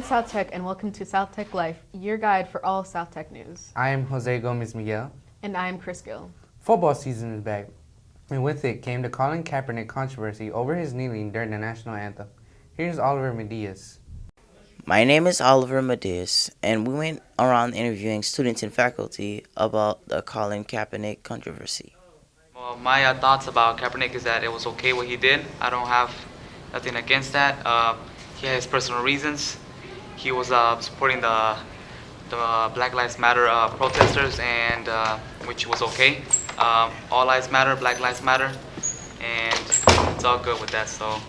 South Tech and welcome to South Tech Life, your guide for all South Tech news. I am Jose Gomez Miguel. And I am Chris Gill. Football season is back, and with it came the Colin Kaepernick controversy over his kneeling during the national anthem. Here's Oliver Medias. My name is Oliver Medias, and we went around interviewing students and faculty about the Colin Kaepernick controversy. Well, my thoughts about Kaepernick is that it was okay what he did. I don't have nothing against that. He has personal reasons. He was supporting the Black Lives Matter protesters, and which was okay. All lives matter, Black Lives Matter, and it's all good with that. So,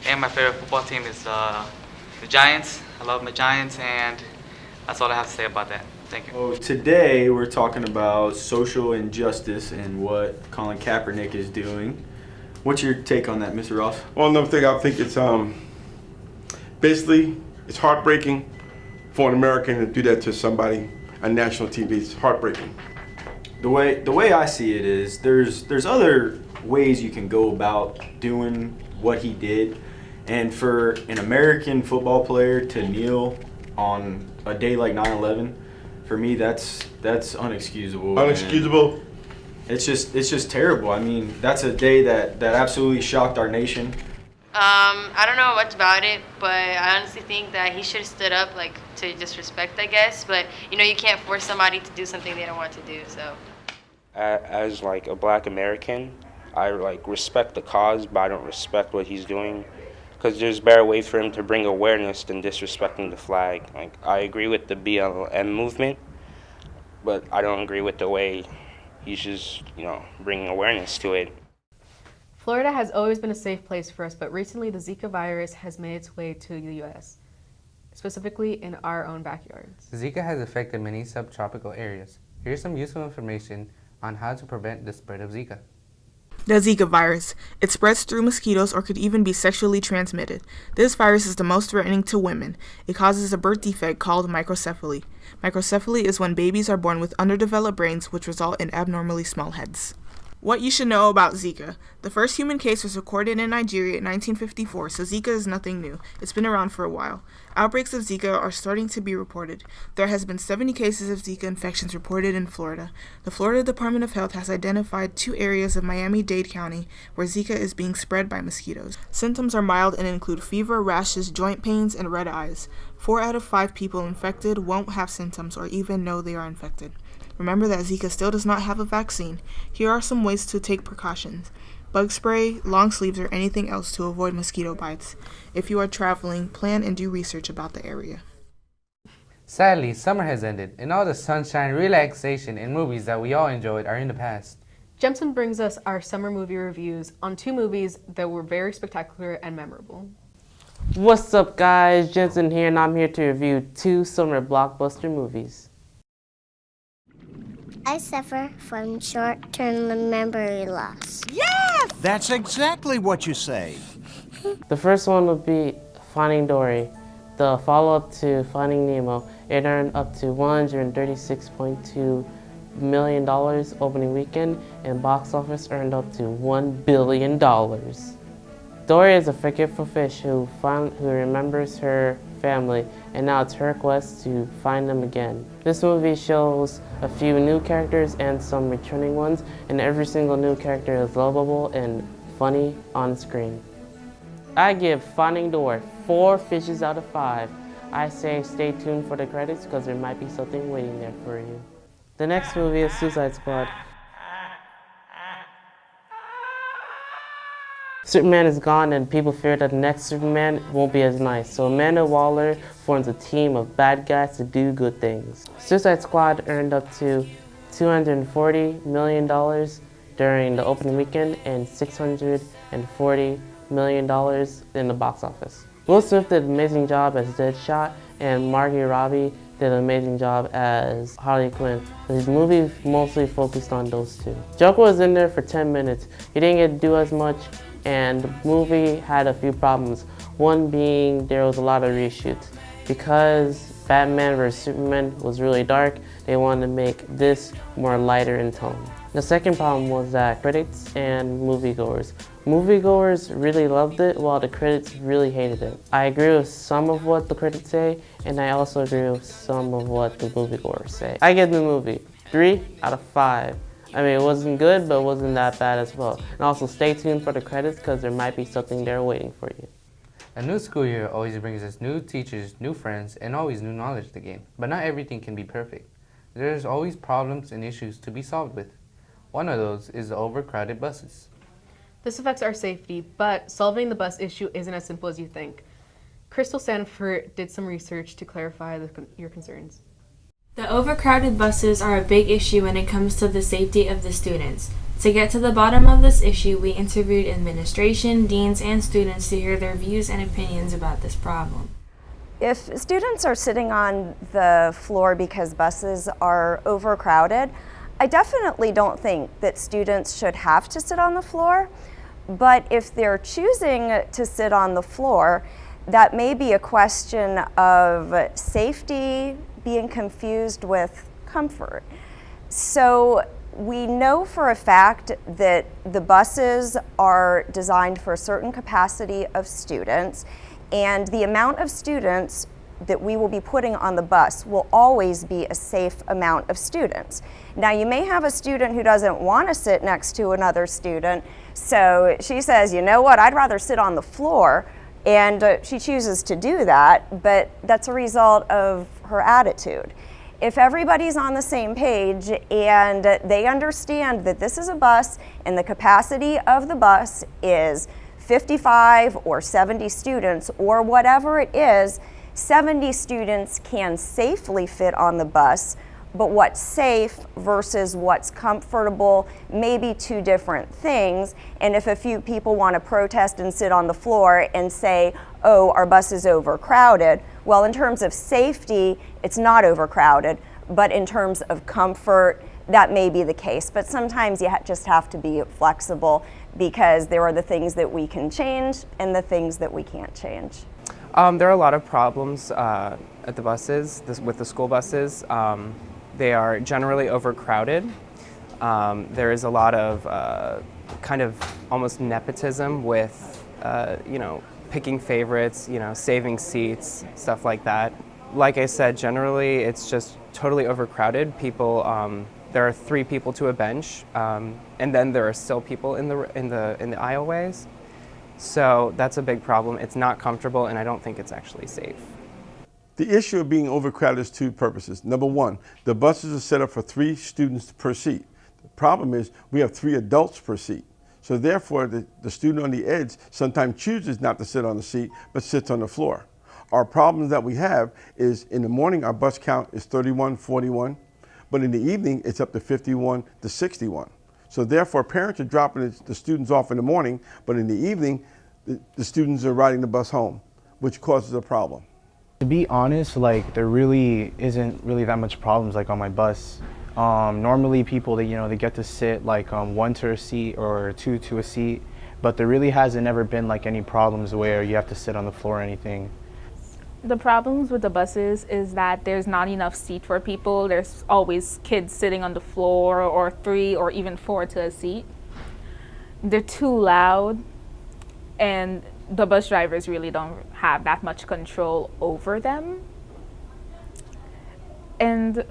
and my favorite football team is the Giants. I love my Giants, and that's all I have to say about that. Thank you. Well, today we're talking about social injustice and what Colin Kaepernick is doing. What's your take on that, Mr. Ross? Well, another thing, I think it's basically it's heartbreaking for an American to do that to somebody on national TV. It's heartbreaking. The way I see it is there's other ways you can go about doing what he did, and for an American football player to kneel on a day like 9/11, for me that's unexcusable. Unexcusable. And it's just terrible. I mean, that's a day that absolutely shocked our nation. I don't know much about it, but I honestly think that he should have stood up, like, to disrespect, I guess. But, you know, you can't force somebody to do something they don't want to do, so. As like a black American, I respect the cause, but I don't respect what he's doing, because there's better ways for him to bring awareness than disrespecting the flag. Like, I agree with the BLM movement, but I don't agree with the way he's just, bringing awareness to it. Florida has always been a safe place for us, but recently the Zika virus has made its way to the U.S., specifically in our own backyards. Zika has affected many subtropical areas. Here's some useful information on how to prevent the spread of Zika. The Zika virus. It spreads through mosquitoes or could even be sexually transmitted. This virus is the most threatening to women. It causes a birth defect called microcephaly. Microcephaly is when babies are born with underdeveloped brains, which result in abnormally small heads. What you should know about Zika. The first human case was recorded in Nigeria in 1954, so Zika is nothing new. It's been around for a while. Outbreaks of Zika are starting to be reported. There has been 70 cases of Zika infections reported in Florida. The Florida Department of Health has identified 2 areas of Miami-Dade County where Zika is being spread by mosquitoes. Symptoms are mild and include fever, rashes, joint pains, and red eyes. 4 out of 5 people infected won't have symptoms or even know they are infected. Remember that Zika still does not have a vaccine. Here are some ways to take precautions. Bug spray, long sleeves, or anything else to avoid mosquito bites. If you are traveling, plan and do research about the area. Sadly, summer has ended, and all the sunshine, relaxation, and movies that we all enjoyed are in the past. Jemson brings us our summer movie reviews on 2 movies that were very spectacular and memorable. What's up, guys? Jensen here, and I'm here to review 2 summer blockbuster movies. I suffer from short-term memory loss. Yes! That's exactly what you say. The first one would be Finding Dory, the follow-up to Finding Nemo. It earned up to $136.2 million opening weekend, and box office earned up to $1 billion. Dory is a forgetful fish who remembers her family, and now it's her quest to find them again. This movie shows a few new characters and some returning ones, and every single new character is lovable and funny on screen. I give Finding Dory 4 fishes out of 5. I say stay tuned for the credits because there might be something waiting there for you. The next movie is Suicide Squad. Superman is gone, and people fear that the next Superman won't be as nice, so Amanda Waller forms a team of bad guys to do good things. Suicide Squad earned up to $240 million during the opening weekend and $640 million in the box office. Will Smith did an amazing job as Deadshot, and Margot Robbie did an amazing job as Harley Quinn. The movie mostly focused on those 2. Joker was in there for 10 minutes. He didn't get to do as much, and the movie had a few problems. One being there was a lot of reshoots. Because Batman vs. Superman was really dark, they wanted to make this more lighter in tone. The second problem was that critics and moviegoers. Moviegoers really loved it, while the critics really hated it. I agree with some of what the critics say, and I also agree with some of what the moviegoers say. I give the movie 3 out of 5. I mean, it wasn't good, but it wasn't that bad as well. And also stay tuned for the credits because there might be something there waiting for you. A new school year always brings us new teachers, new friends, and always new knowledge to gain. But not everything can be perfect. There's always problems and issues to be solved with. One of those is the overcrowded buses. This affects our safety, but solving the bus issue isn't as simple as you think. Crystal Sanford did some research to clarify your concerns. The overcrowded buses are a big issue when it comes to the safety of the students. To get to the bottom of this issue, we interviewed administration, deans, and students to hear their views and opinions about this problem. If students are sitting on the floor because buses are overcrowded, I definitely don't think that students should have to sit on the floor. But if they're choosing to sit on the floor, that may be a question of safety being confused with comfort. So we know for a fact that the buses are designed for a certain capacity of students, and the amount of students that we will be putting on the bus will always be a safe amount of students. Now, you may have a student who doesn't want to sit next to another student, so she says, you know what, I'd rather sit on the floor, and she chooses to do that, but that's a result of her attitude. If everybody's on the same page and they understand that this is a bus and the capacity of the bus is 55 or 70 students or whatever it is, 70 students can safely fit on the bus, but what's safe versus what's comfortable may be two different things. And if a few people want to protest and sit on the floor and say, oh, our bus is overcrowded, well, in terms of safety, it's not overcrowded, but in terms of comfort, that may be the case. But sometimes you just have to be flexible because there are the things that we can change and the things that we can't change. There are a lot of problems at the buses, with the school buses. They are generally overcrowded. There is a lot of kind of almost nepotism with, picking favorites, saving seats, stuff like that. Like I said, generally it's just totally overcrowded. People, there are 3 people to a bench, and then there are still people in the aisleways. So that's a big problem. It's not comfortable, and I don't think it's actually safe. The issue of being overcrowded is 2 purposes. Number 1, the buses are set up for 3 students per seat. The problem is we have 3 adults per seat. So therefore, the student on the edge sometimes chooses not to sit on the seat, but sits on the floor. Our problem that we have is in the morning, our bus count is 31, 41, but in the evening, it's up to 51 to 61. So therefore, parents are dropping the students off in the morning, but in the evening, the students are riding the bus home, which causes a problem. To be honest, there really isn't really that much problems on my bus. Normally people, they get to sit 1 to a seat or 2 to a seat, but there really hasn't ever been any problems where you have to sit on the floor or anything. The problems with the buses is that there's not enough seat for people. There's always kids sitting on the floor, or 3 or even 4 to a seat. They're too loud, and the bus drivers really don't have that much control over them. And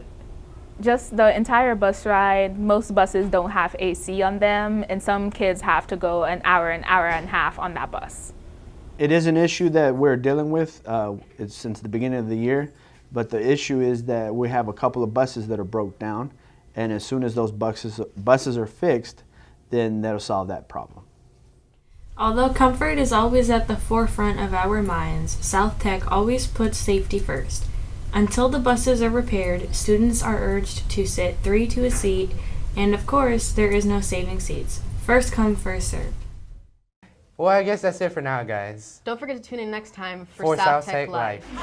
just the entire bus ride, most buses don't have AC on them, and some kids have to go an hour and a half on that bus. It is an issue that we're dealing with since the beginning of the year, but the issue is that we have a couple of buses that are broke down, and as soon as those buses are fixed, then that'll solve that problem. Although comfort is always at the forefront of our minds, South Tech always puts safety first. Until the buses are repaired, students are urged to sit 3 to a seat, and of course, there is no saving seats. First come, first served. Well, I guess that's it for now, guys. Don't forget to tune in next time for South Tech Live. Live.